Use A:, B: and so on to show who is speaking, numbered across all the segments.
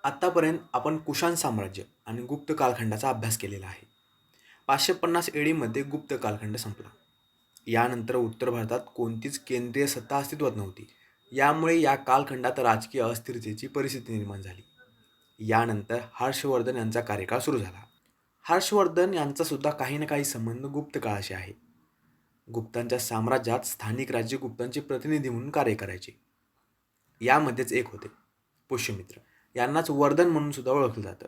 A: आत्तापर्यंत आपण कुशाण साम्राज्य आणि गुप्त कालखंडाचा अभ्यास केलेला आहे. 550 एडीमध्ये गुप्त कालखंड संपला. यानंतर उत्तर भारतात कोणतीच केंद्रीय सत्ता अस्तित्वात नव्हती. यामुळे या कालखंडात राजकीय अस्थिरतेची परिस्थिती निर्माण झाली. यानंतर हर्षवर्धन यांचा कार्यकाळ सुरू झाला. हर्षवर्धन यांचा सुद्धा काही ना काही संबंध गुप्त काळाशी आहे. गुप्तांच्या साम्राज्यात स्थानिक राज्य गुप्तांचे प्रतिनिधी म्हणून कार्य करायचे. यामध्येच एक होते पुष्यमित्र. यांनाच वर्धन म्हणून सुद्धा ओळखलं जातं.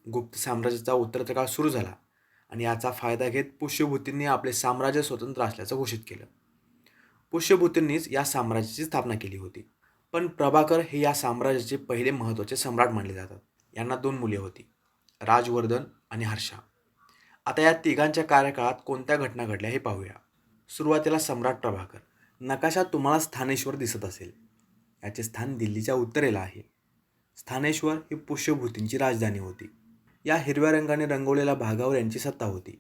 A: गुप्त साम्राज्याचा उत्तरार्ध सुरू झाला आणि याचा फायदा घेत पुष्यभूतींनी आपले साम्राज्य स्वतंत्र असल्याचं घोषित केलं. पुष्यभूतींनीच या साम्राज्याची स्थापना केली होती. पण प्रभाकर हे या साम्राज्याचे पहिले महत्त्वाचे सम्राट मानले जातात. यांना 2 मुले होती, राजवर्धन आणि हर्षा. आता या तिघांच्या कार्यकाळात कोणत्या घटना घडल्या हे पाहूया. सुरुवातीला सम्राट प्रभाकर. नकाशात तुम्हाला स्थानेश्वर दिसत असेल. याचे स्थान दिल्लीच्या उत्तरेला आहे. स्थानेश्वर ही पुष्यभूतींची राजधानी होती. या हिरव्या रंगाने रंगवलेल्या भागावर यांची सत्ता होती.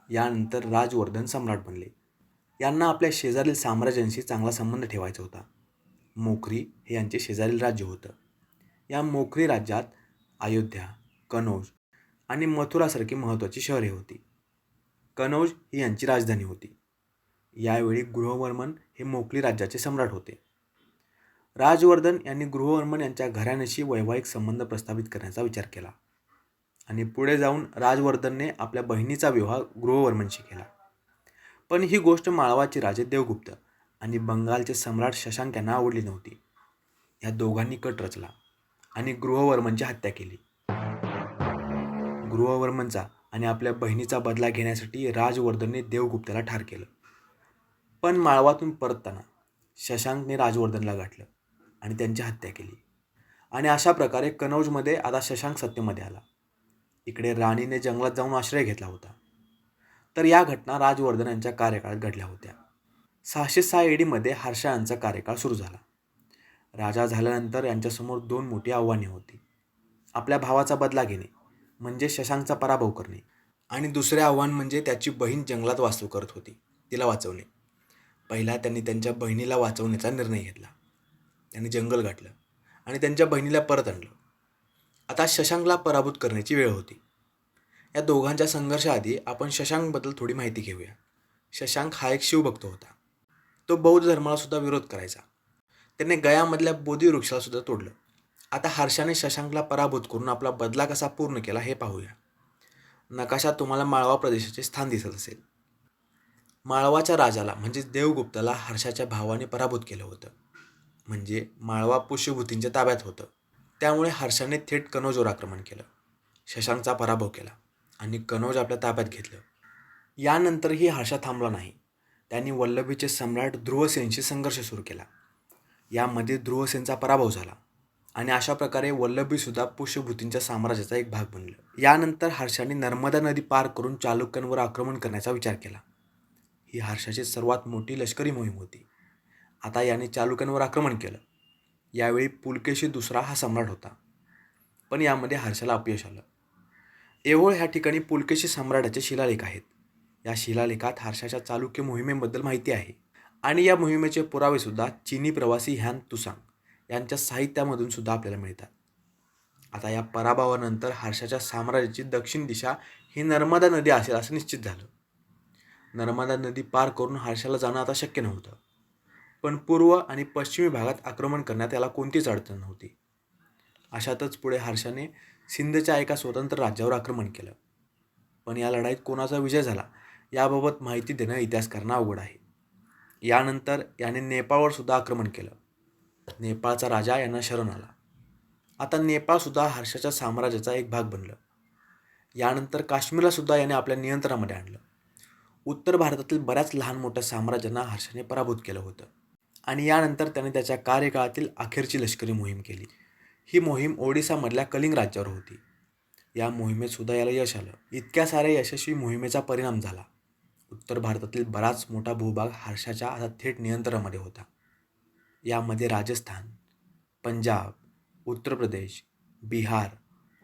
A: यानंतर राजवर्धन सम्राट बनले. यांना आपल्या शेजारील साम्राज्यांशी चांगला संबंध ठेवायचा होता. मोखरी हे यांचे शेजारील राज्य होतं. या मोखरी राज्यात अयोध्या, कनौज आणि मथुरासारखी महत्त्वाची शहरे होती. कनौज ही यांची राजधानी होती. यावेळी गृहवर्मन हे मोखली राज्याचे सम्राट होते. राजवर्धन यांनी गृहवर्मन यांच्या घराण्याशी वैवाहिक संबंध प्रस्थापित करण्याचा विचार केला आणि पुढे जाऊन राजवर्धनने आपल्या बहिणीचा विवाह गृहवर्मनशी केला. पण ही गोष्ट माळवाचे राजे देवगुप्त आणि बंगालचे सम्राट शशांक यांना आवडली नव्हती. या दोघांनी कट रचला आणि गृहवर्मनची हत्या केली. गृहवर्मनचा आणि आपल्या बहिणीचा बदला घेण्यासाठी राजवर्धनने देवगुप्ताला ठार केलं. पण माळवातून परतताना शशांकने राजवर्धनला गाठलं आणि त्यांची हत्या केली. आणि अशा प्रकारे कनौजमध्ये आता शशांक सत्तेमध्ये आला. इकडे राणीने जंगलात जाऊन आश्रय घेतला होता. तर या घटना राजवर्धन यांच्या कार्यकाळात घडल्या होत्या. 606 एडीमध्ये हर्षा यांचा कार्यकाळ सुरू झाला. राजा झाल्यानंतर यांच्यासमोर 2 मोठी आव्हाने होती. आपल्या भावाचा बदला घेणे म्हणजे शशांकचा पराभव करणे आणि दुसरे आव्हान म्हणजे त्याची बहीण जंगलात वास्तू करत होती, तिला वाचवणे. पहिला त्यांनी त्यांच्या बहिणीला वाचवण्याचा निर्णय घेतला. त्यांनी जंगल गाठलं आणि त्यांच्या बहिणीला परत आणलं. आता शशांकला पराभूत करण्याची वेळ होती. या दोघांच्या संघर्षाआधी आपण शशांकबद्दल थोडी माहिती घेऊया. शशांक हा एक शिवभक्त होता. तो बौद्ध धर्माला सुद्धा विरोध करायचा. त्याने गयामधल्या बोधी वृक्षाला सुद्धा तोडलं. आता हर्षाने शशांकला पराभूत करून आपला बदला कसा पूर्ण केला हे पाहूया. नकाशात तुम्हाला माळवा प्रदेशाचे स्थान दिसत असेल. माळवाच्या राजाला म्हणजे देवगुप्ताला हर्षाच्या भावाने पराभूत केलं होतं. म्हणजे माळवा पुष्यभूतींच्या ताब्यात होतं. त्यामुळे हर्षाने थेट कनौजवर आक्रमण केलं, शशांकचा पराभव केला आणि कनौज आपल्या ताब्यात घेतलं. यानंतरही हर्षा थांबला नाही. त्यांनी वल्लभीचे सम्राट ध्रुवसेनशी संघर्ष सुरू केला. यामध्ये ध्रुवसेनचा पराभव झाला आणि अशा प्रकारे वल्लभीसुद्धा पुष्यभूतींच्या साम्राज्याचा एक भाग बनलं. यानंतर हर्षाने नर्मदा नदी पार करून चालुक्यांवर आक्रमण करण्याचा विचार केला. ही हर्षाची सर्वात मोठी लष्करी मोहीम होती. आता याने चालुक्यांवर आक्रमण केलं. यावेळी पुलकेशी दुसरा हा सम्राट होता. पण यामध्ये हर्षाला अपयश आलं. ऐहोळ ह्या ठिकाणी पुलकेशी सम्राटाचे शिलालेख आहेत. या शिलालेखात हर्षाच्या चालुक्य मोहिमेबद्दल माहिती आहे आणि या मोहिमेचे पुरावेसुद्धा चीनी प्रवासी ह्यान तुसांग यांच्या साहित्यामधून सुद्धा आपल्याला मिळतात. आता या पराभवानंतर हर्षाच्या साम्राज्याची दक्षिण दिशा ही नर्मदा नदी असेल असं निश्चित झालं. नर्मदा नदी पार करून हर्षाला जाणं आता शक्य नव्हतं. पण पूर्व आणि पश्चिमी भागात आक्रमण करण्यात याला कोणतीच अडचण नव्हती. अशातच पुढे हर्षाने सिंधच्या एका स्वतंत्र राज्यावर आक्रमण केलं. पण या लढाईत कोणाचा विजय झाला याबाबत माहिती देणं इतिहासकारांना अवघड आहे. यानंतर याने नेपाळवर सुद्धा आक्रमण केलं. नेपाळचा राजा यांना शरण आला. आता नेपाळसुद्धा हर्षाच्या साम्राज्याचा एक भाग बनलं. यानंतर काश्मीरला सुद्धा याने आपल्या नियंत्रणामध्ये आणलं. उत्तर भारतातील बऱ्याच लहान मोठ्या साम्राज्यांना हर्षाने पराभूत केलं होतं आणि यानंतर त्याने त्याच्या कार्यकाळातील अखेरची लष्करी मोहीम केली. ही मोहीम ओडिसामधल्या कलिंग राज्यावर होती. या मोहिमेत सुद्धा याला यश आलं. इतक्या साऱ्या यशस्वी मोहिमेचा परिणाम झाला. उत्तर भारतातील बराच मोठा भूभाग हर्षाच्या आता थेट नियंत्रणामध्ये होता. यामध्ये राजस्थान, पंजाब, उत्तर प्रदेश, बिहार,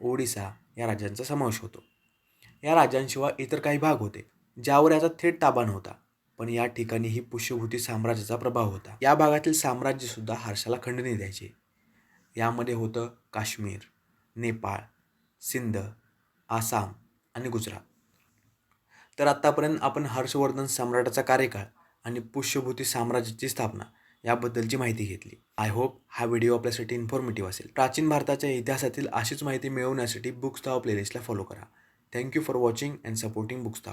A: ओडिसा या राज्यांचा समावेश होतो. या राज्यांशिवाय इतर काही भाग होते ज्यावर याचा थेट ताबा नव्हता. पण या ठिकाणी ही पुष्यभूती साम्राज्याचा प्रभाव होता. या भागातील साम्राज्यसुद्धा हर्षाला खंडणी द्यायचे. यामध्ये होतं काश्मीर, नेपाळ, सिंध, आसाम आणि गुजरात. तर आत्तापर्यंत आपण हर्षवर्धन सम्राटाचा कार्यकाळ आणि पुष्यभूती साम्राज्याची स्थापना याबद्दलची माहिती घेतली. आय होप हा व्हिडिओ आपल्यासाठी इन्फॉर्मेटिव्ह असेल. प्राचीन भारताच्या इतिहासातील अशीच माहिती मिळवण्यासाठी बुक्स धाव प्लेलिस्टला फॉलो करा. Thank you for watching and supporting books धाव.